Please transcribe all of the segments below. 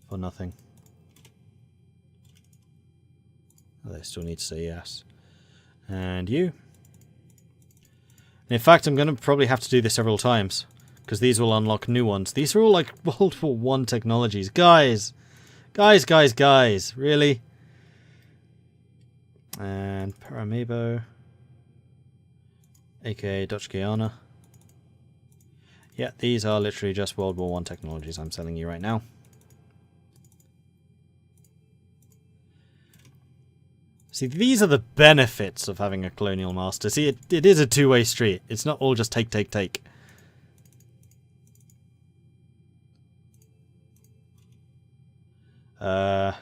For nothing. Oh, they still need to say yes. And you. And in fact, I'm going to probably have to do this several times, because these will unlock new ones. These are all like World War One technologies. Guys! Guys! Really? And Paramebo. aka Dutch Guiana. Yeah, these are literally just World War One technologies I'm selling you right now. See, these are the benefits of having a colonial master. See, it is a two-way street. It's not all just take. Am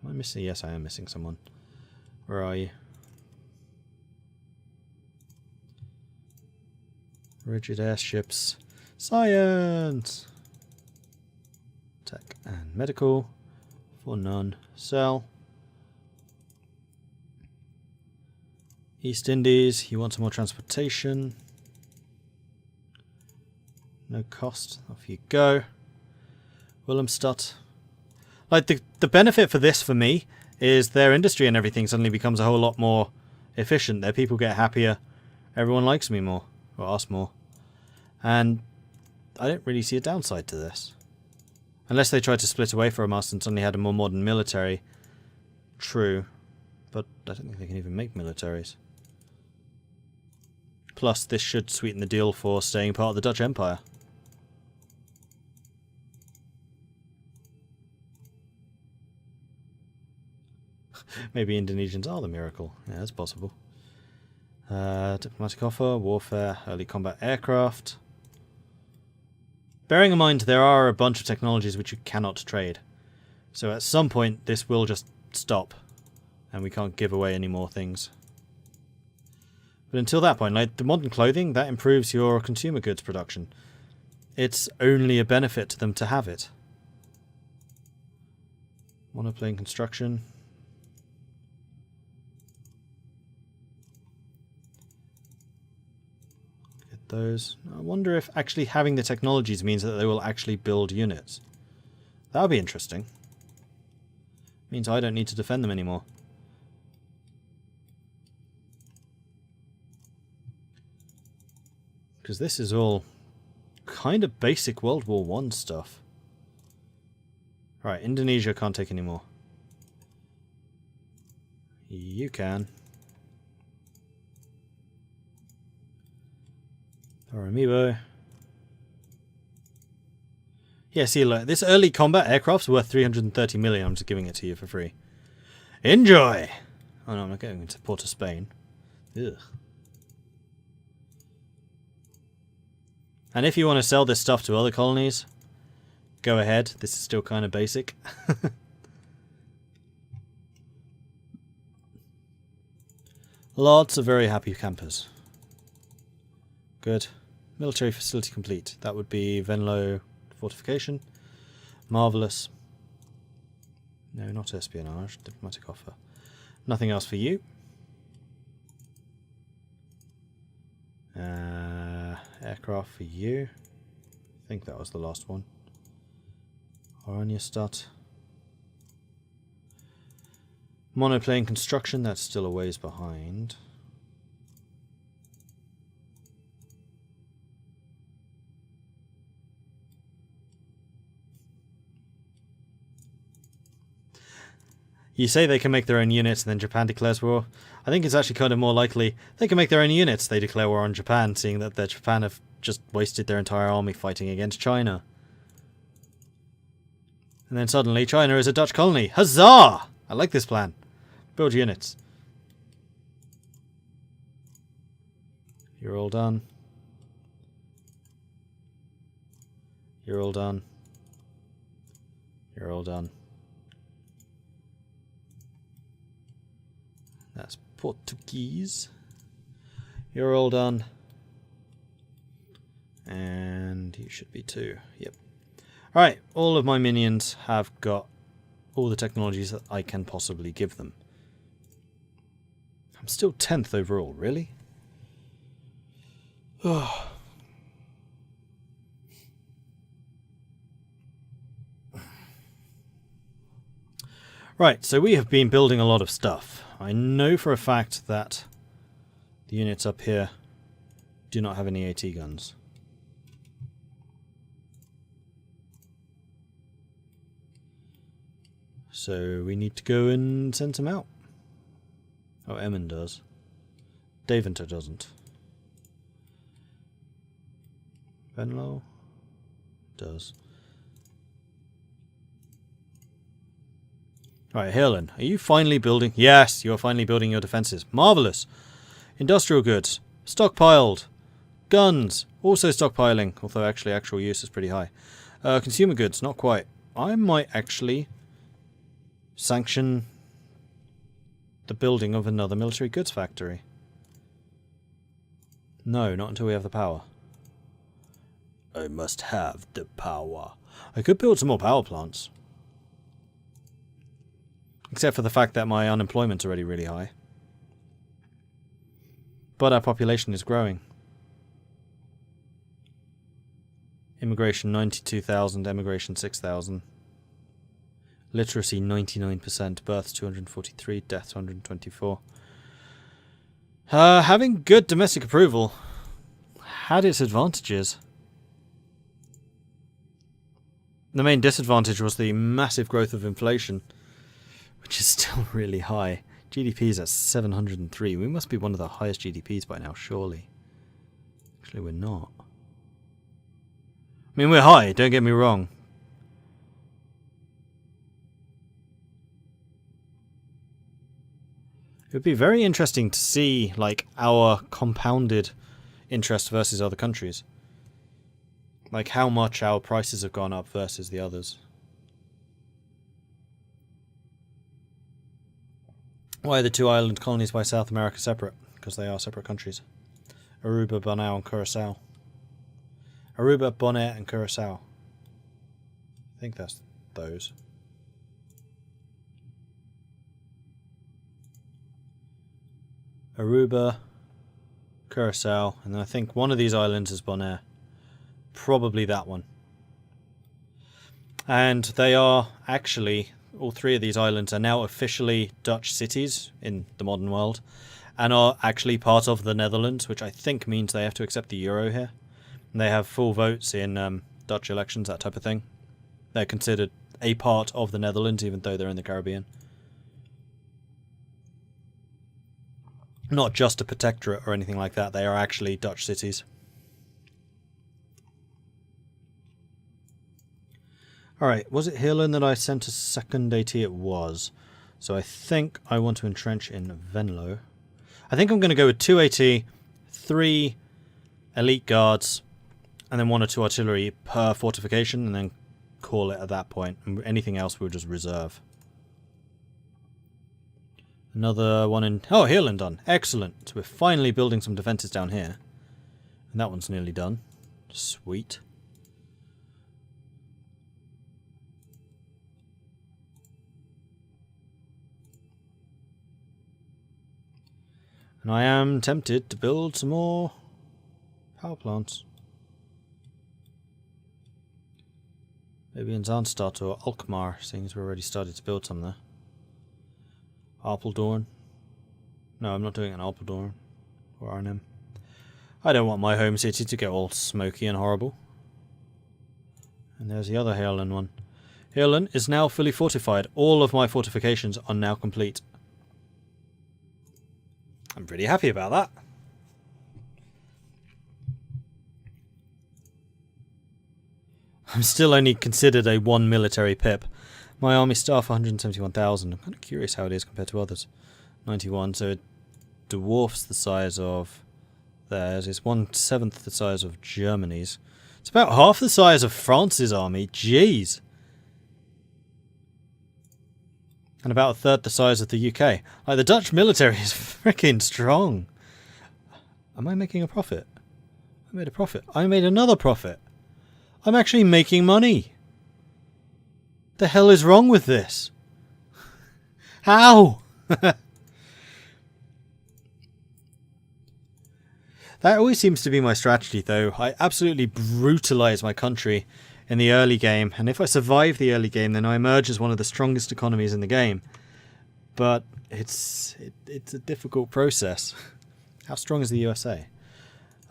I missing? Yes, I am missing someone. Where are you? Rigid airships. Science! Tech and medical. For none. Sell. East Indies. You want some more transportation. No cost. Off you go. Willemstad. Like, the benefit for this, for me, is their industry and everything suddenly becomes a whole lot more efficient. Their people get happier. Everyone likes me more. Or us more. And I don't really see a downside to this. Unless they tried to split away from us and suddenly had a more modern military. True. But I don't think they can even make militaries. Plus, this should sweeten the deal for staying part of the Dutch Empire. Maybe Indonesians are the miracle. Yeah, that's possible. Diplomatic offer, warfare, early combat aircraft. Bearing in mind there are a bunch of technologies which you cannot trade. So at some point this will just stop. And we can't give away any more things. But until that point, like the modern clothing, that improves your consumer goods production. It's only a benefit to them to have it. Monoplane construction. Get those. I wonder if actually having the technologies means that they will actually build units. That would be interesting. Means I don't need to defend them anymore. Because this is all kind of basic World War I stuff. Right, Indonesia can't take any more. You can. Paramebo. Yeah, see, look, this early combat aircraft's worth 330 million. I'm just giving it to you for free. Enjoy! Oh no, I'm not going into Port of Spain. Ugh. And if you want to sell this stuff to other colonies, go ahead. This is still kind of basic. Lots of very happy campers. Good. Military facility complete. That would be Venlo fortification. Marvellous. No, not espionage. Diplomatic offer. Nothing else for you. Aircraft for you. I think that was the last one. Oranjestad. Monoplane construction, that's still a ways behind. You say they can make their own units and then Japan declares war. I think it's actually kind of more likely they can make their own units, they declare war on Japan, seeing that Japan have just wasted their entire army fighting against China. And then suddenly China is a Dutch colony. Huzzah! I like this plan. Build units. You're all done. You're all done. You're all done. That's Portuguese. You're all done. And you should be too. Yep. Alright, all of my minions have got all the technologies that I can possibly give them. I'm still 10th overall, really? Oh. Right, so we have been building a lot of stuff. I know for a fact that the units up here do not have any AT guns. So we need to go and send some out. Oh, Emmon does. Daventer doesn't. Venlo does. Alright, Helen, are you finally building? Yes, you are finally building your defences. Marvellous. Industrial goods. Stockpiled. Guns. Also stockpiling, although actually actual use is pretty high. Consumer goods, not quite. I might actually sanction the building of another military goods factory. No, not until we have the power. I must have the power. I could build some more power plants. Except for the fact that my unemployment's already really high. But our population is growing. Immigration 92,000, emigration 6,000. Literacy 99%, births 243, deaths 124. Having good domestic approval had its advantages. The main disadvantage was the massive growth of inflation, which is still really high. GDP is at 703. We must be one of the highest GDPs by now, surely. Actually, we're not. I mean, we're high, don't get me wrong. It would be very interesting to see, like, our compounded interest versus other countries. Like, how much our prices have gone up versus the others. Why are the two island colonies by South America separate? Because they are separate countries. Aruba, Bonaire, and Curacao. Aruba, Bonaire, and Curacao. I think that's those. Aruba, Curacao, and then I think one of these islands is Bonaire. Probably that one. And they are actually, all three of these islands are now officially Dutch cities in the modern world, and are actually part of the Netherlands, which I think means they have to accept the euro here. And they have full votes in Dutch elections, that type of thing. They're considered a part of the Netherlands, even though they're in the Caribbean. Not just a protectorate or anything like that, they are actually Dutch cities. Alright, was it Heerlen that I sent a second AT? It was. So I think I want to entrench in Venlo. I think I'm going to go with 2 AT, 3 elite guards, and then 1 or 2 artillery per fortification, and then call it at that point. And anything else we'll just reserve. Another one in... Oh, Heerlen done. Excellent. So we're finally building some defences down here. And that one's nearly done. Sweet. And I am tempted to build some more power plants. Maybe in Zahnstadt or Alkmaar, seeing as we already started to build some there. Apeldoorn. No, I'm not doing an Apeldoorn or Arnhem. I don't want my home city to go all smoky and horrible. And there's the other Heerlen one. Heerlen is now fully fortified. All of my fortifications are now complete. I'm pretty happy about that. I'm still only considered a 1 military pip. My army staff 171,000. I'm kind of curious how it is compared to others. 91, so it dwarfs the size of theirs. It's 1/7 the size of Germany's. It's about half the size of France's army. Jeez. And about 1/3 the size of the UK. Like, the Dutch military is freaking strong. Am I making a profit? I made a profit. I made another profit. I'm actually making money. The hell is wrong with this? How? That always seems to be my strategy, though. I absolutely brutalize my country in the early game, and if I survive the early game, then I emerge as one of the strongest economies in the game. But it's a difficult process. How strong is the USA?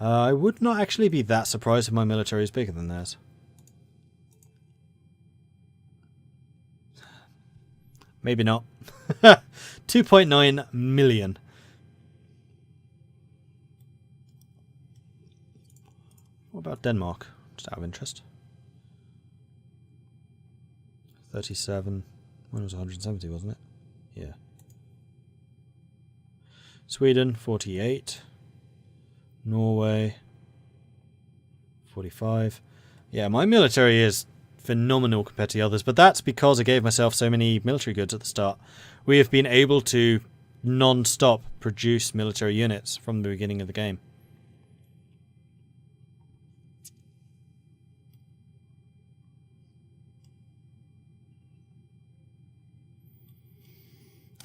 I would not actually be that surprised if my military is bigger than theirs. Maybe not. 2.9 million. What about Denmark? Just out of interest. 37. When was 170, wasn't it? Yeah. Sweden, 48. Norway, 45. Yeah, my military is phenomenal compared to the others, but that's because I gave myself so many military goods at the start. We have been able to non-stop produce military units from the beginning of the game.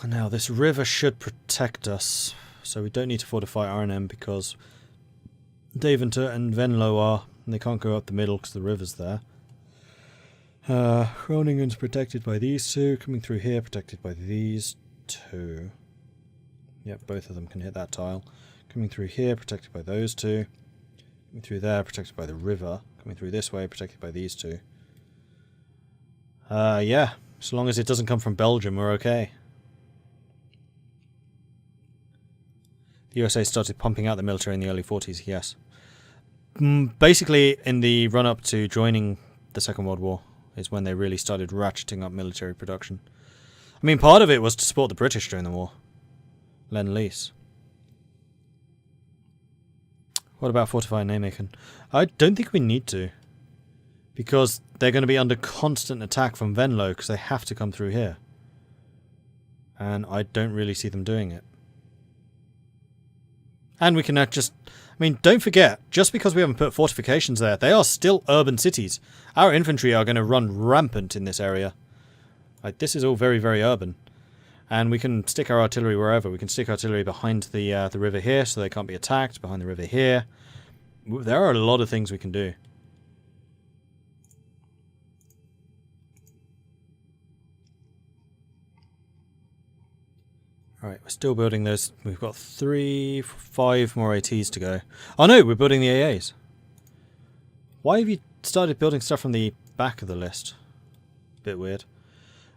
Now, this river should protect us, so we don't need to fortify Arnhem because Deventer and Venlo are, and they can't go up the middle because the river's there. Groningen's protected by these two, coming through here protected by these two. Yep, both of them can hit that tile. Coming through here protected by those two. Coming through there protected by the river. Coming through this way protected by these two. Yeah, so long as it doesn't come from Belgium, we're okay. The USA started pumping out the military in the early 40s, yes. Basically, in the run-up to joining the Second World War is when they really started ratcheting up military production. I mean, part of it was to support the British during the war. Lend-Lease. What about fortifying Nijmegen? I don't think we need to. Because they're going to be under constant attack from Venlo, because they have to come through here. And I don't really see them doing it. And we can just... I mean, don't forget, just because we haven't put fortifications there, they are still urban cities. Our infantry are going to run rampant in this area. Like, this is all very, very urban. And we can stick our artillery wherever. We can stick artillery behind the river here, so they can't be attacked, behind the river here. There are a lot of things we can do. Alright, we're still building those. We've got 5 more ATs to go. Oh no, we're building the AAs. Why have you started building stuff from the back of the list? Bit weird.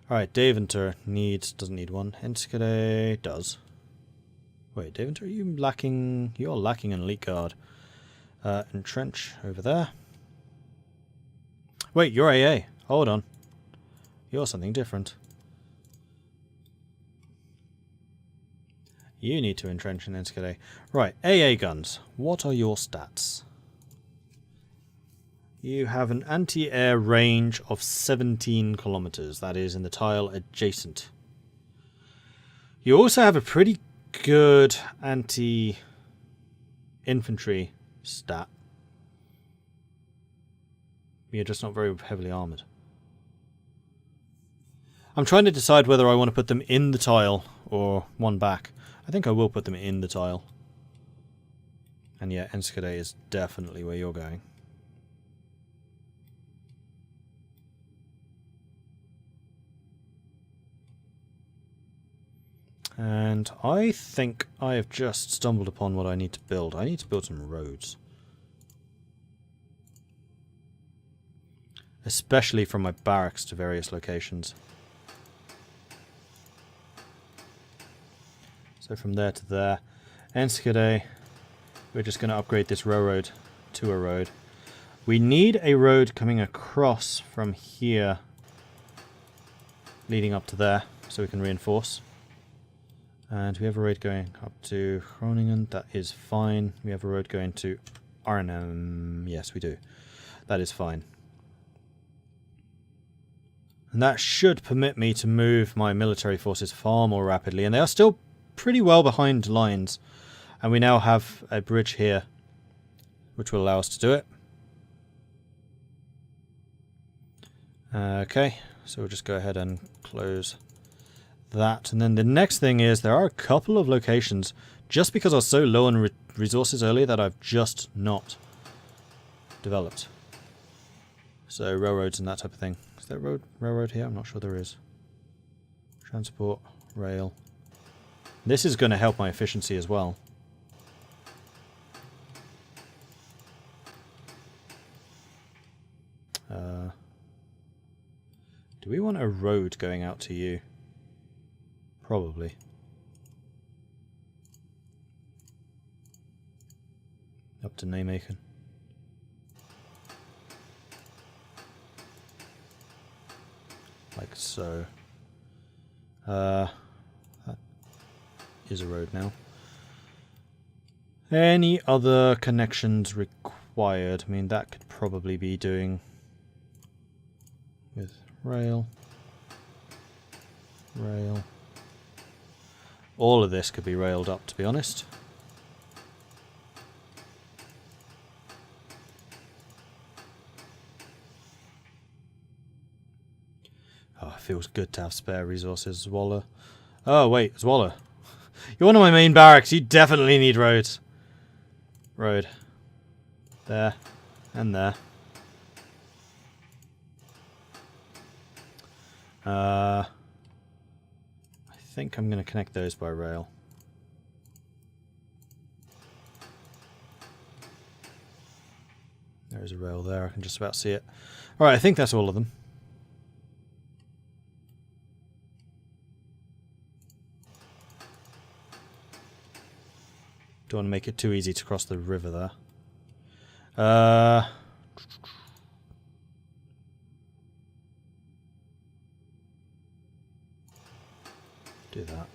Alright, Deventer doesn't need one. Enschede does. Wait, Deventer, are you lacking... You're lacking an elite guard. Entrench over there. Wait, you're AA. Hold on. You're something different. You need to entrench in Enschede. Right, AA guns. What are your stats? You have an anti-air range of 17 kilometers. That is in the tile adjacent. You also have a pretty good anti-infantry stat. You're just not very heavily armoured. I'm trying to decide whether I want to put them in the tile or one back. I think I will put them in the tile. And yeah, Enschede is definitely where you're going. And I think I have just stumbled upon what I need to build. I need to build some roads. Especially from my barracks to various locations. So from there to there. Enschede, we're just going to upgrade this railroad to a road. We need a road coming across from here, leading up to there, so we can reinforce. And we have a road going up to Groningen, that is fine. We have a road going to Arnhem, yes we do. That is fine. And that should permit me to move my military forces far more rapidly, and they are still pretty well behind lines. And we now have a bridge here, which will allow us to do it. Okay, so we'll just go ahead and close that. And then the next thing is there are a couple of locations, just because I was so low on resources earlier, that I've just not developed. So railroads and that type of thing. Is there a railroad here? I'm not sure there is. Transport, rail. This is going to help my efficiency as well. Do we want a road going out to you? Probably. Up to Nijmegen. Like so. That is a road now. Any other connections required? I mean, that could probably be doing with rail. Rail. All of this could be railed up, to be honest. Oh, it feels good to have spare resources, Waller. Oh, wait, it's Waller. You're one of my main barracks. You definitely need roads. Road. There. And there. I think I'm going to connect those by rail. There's a rail there. I can just about see it. Alright, I think that's all of them. Don't want to make it too easy to cross the river there. Do that.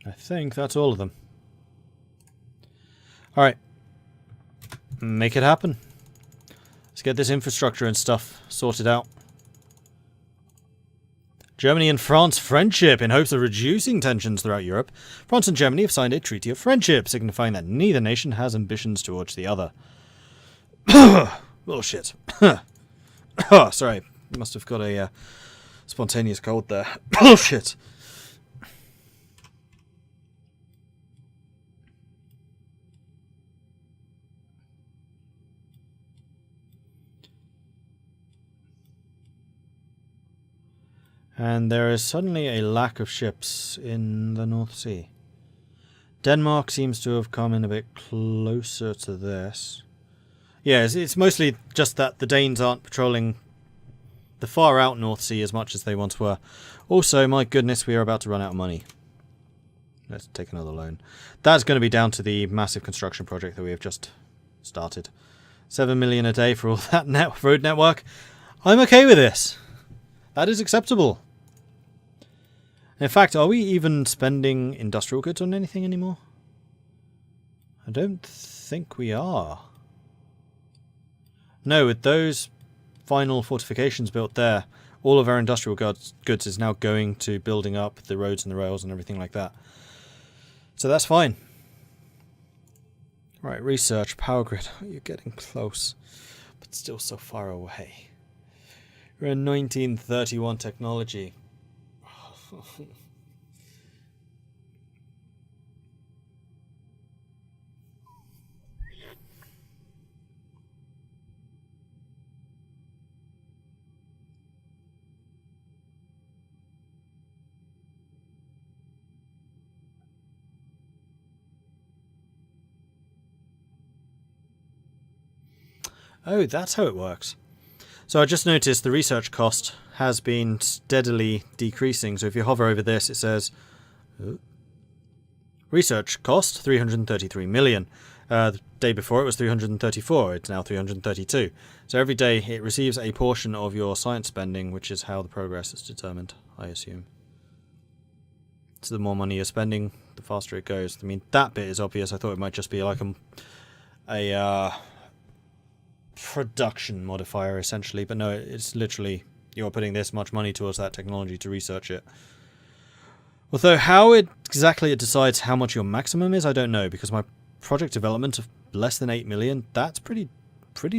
I think that's all of them. Alright. Make it happen. Let's get this infrastructure and stuff sorted out. Germany and France friendship. In hopes of reducing tensions throughout Europe, France and Germany have signed a treaty of friendship, signifying that neither nation has ambitions towards the other. Bullshit. Oh, sorry. Must have got a spontaneous cold there. Bullshit. And there is suddenly a lack of ships in the North Sea. Denmark seems to have come in a bit closer to this. Yeah, it's mostly just that the Danes aren't patrolling the far out North Sea as much as they once were. Also, my goodness, we are about to run out of money. Let's take another loan. That's going to be down to the massive construction project that we have just started. 7 million a day for all that road network. I'm okay with this. That is acceptable. In fact, are we even spending industrial goods on anything anymore? I don't think we are. No, with those final fortifications built there, all of our industrial goods is now going to building up the roads and the rails and everything like that. So that's fine. Right, research, power grid. You're getting close, but still so far away. We're in 1931 technology. Oh, that's how it works. So I just noticed the research cost has been steadily decreasing. So if you hover over this, it says research cost 333 million. The day before it was 334. It's now 332. So every day it receives a portion of your science spending, which is how the progress is determined, I assume. So the more money you're spending, the faster it goes. I mean, that bit is obvious. I thought it might just be like a production modifier essentially, but no, it's literally you're putting this much money towards that technology to research it. Although how exactly it decides how much your maximum is, I don't know, because my project development of less than 8 million, that's pretty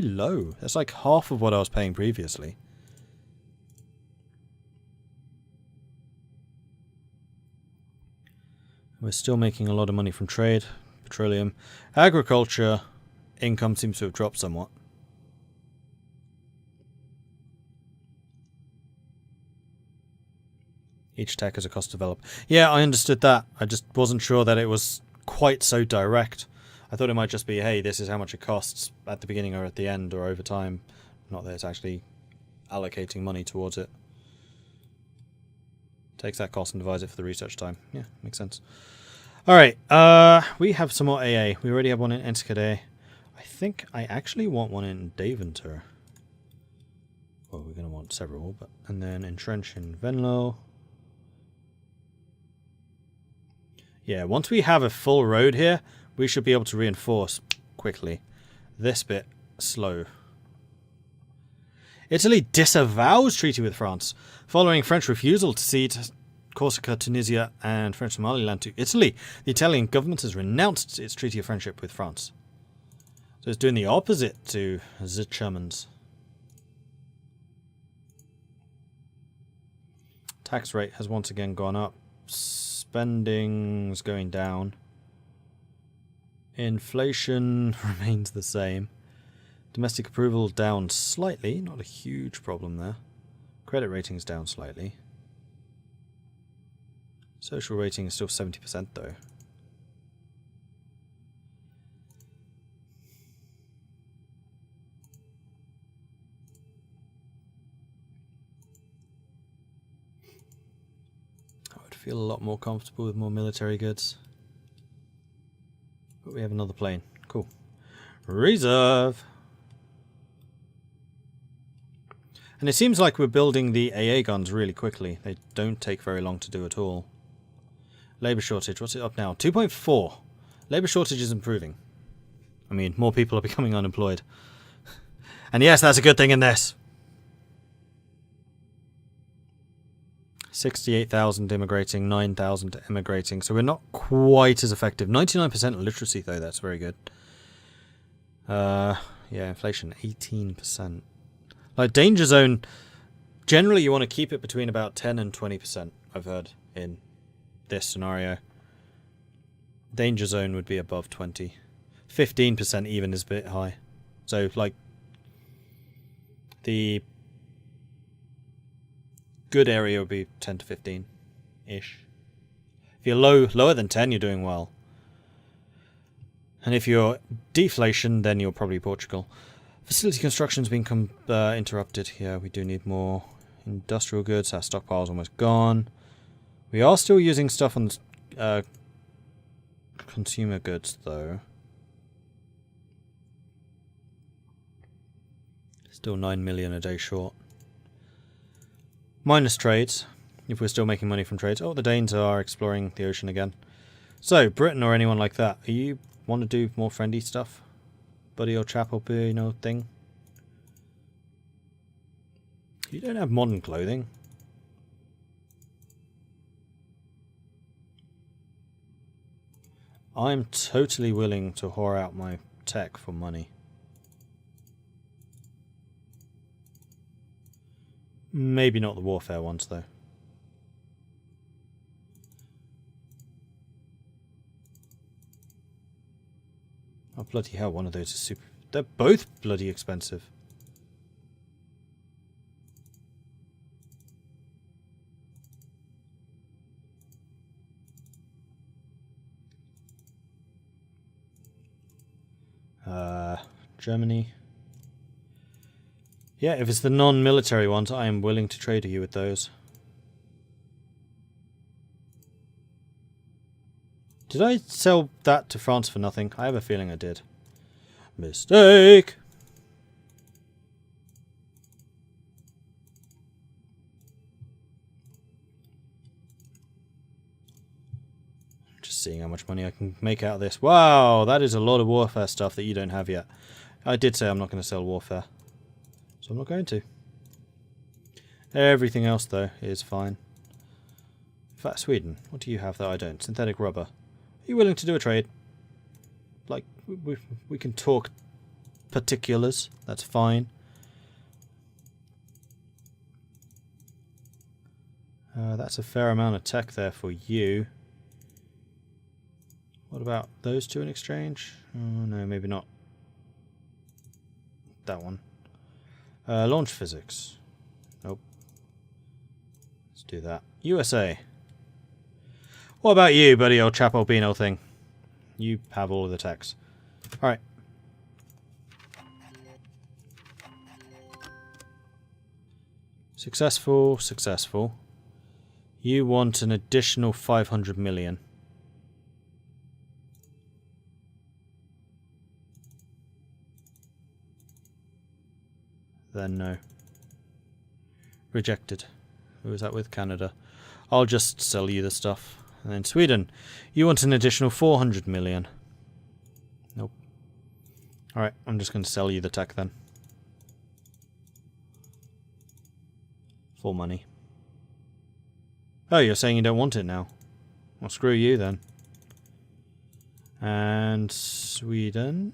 low. That's like half of what I was paying previously. We're still making a lot of money from trade, petroleum. Agriculture income seems to have dropped somewhat. Each tech has a cost to develop. Yeah, I understood that. I just wasn't sure that it was quite so direct. I thought it might just be, hey, this is how much it costs at the beginning or at the end or over time. Not that it's actually allocating money towards it. Takes that cost and divides it for the research time. Yeah, makes sense. Alright, we have some more AA. We already have one in Enschede. I think I actually want one in Deventer. Well, we're going to want several, but... And then entrench in Venlo. Yeah, once we have a full road here, we should be able to reinforce quickly. This bit, slow. Italy disavows treaty with France, following French refusal to cede Corsica, Tunisia, and French Somaliland to Italy. The Italian government has renounced its treaty of friendship with France. So it's doing the opposite to the Germans. Tax rate has once again gone up. Spending's going down. Inflation remains the same. Domestic approval down slightly, not a huge problem there. Credit rating's down slightly. Social rating is still 70% though. I would feel a lot more comfortable with more military goods. But we have another plane. Cool. Reserve! And it seems like we're building the AA guns really quickly. They don't take very long to do at all. Labour shortage, what's it up now? 2.4. Labour shortage is improving. I mean, more people are becoming unemployed. And yes, that's a good thing in this. 68,000 immigrating, 9,000 emigrating. So we're not quite as effective. 99% literacy though, that's very good. Yeah, inflation, 18%. Like, danger zone, generally you want to keep it between about 10 and 20%, I've heard, in this scenario. Danger zone would be above 20. 15% even is a bit high. So, like, the good area would be 10 to 15-ish. If you're lower than 10, you're doing well. And if you're deflation, then you're probably Portugal. Facility construction's been interrupted here. We do need more industrial goods. Our stockpile's almost gone. We are still using stuff on consumer goods, though. Still 9 million a day short. Minus trades, if we're still making money from trades. Oh, the Danes are exploring the ocean again. So, Britain or anyone like that, are you want to do more friendly stuff? Buddy or chapel, you know, thing. You don't have modern clothing. I'm totally willing to whore out my tech for money. Maybe not the warfare ones, though. Oh, bloody hell, one of those is super... They're both bloody expensive. Germany. Yeah, if it's the non-military ones, I am willing to trade you with those. Did I sell that to France for nothing? I have a feeling I did. Mistake! Just seeing how much money I can make out of this. Wow, that is a lot of warfare stuff that you don't have yet. I did say I'm not going to sell warfare. So I'm not going to. Everything else, though, is fine. In fact, Sweden, what do you have that I don't? Synthetic rubber. Are you willing to do a trade? Like, we can talk particulars. That's fine. That's a fair amount of tech there for you. What about those two in exchange? Oh, no, maybe not. That one. Launch physics. Nope. Let's do that. USA. What about you, buddy old Chapalpino thing? You have all of the techs. Alright. Successful, successful. You want an additional 500 million. Then no. Rejected. Who was that with? Canada. I'll just sell you the stuff. And then Sweden. You want an additional 400 million. Nope. Alright, I'm just going to sell you the tech then. For money. Oh, you're saying you don't want it now. Well, screw you then. And Sweden.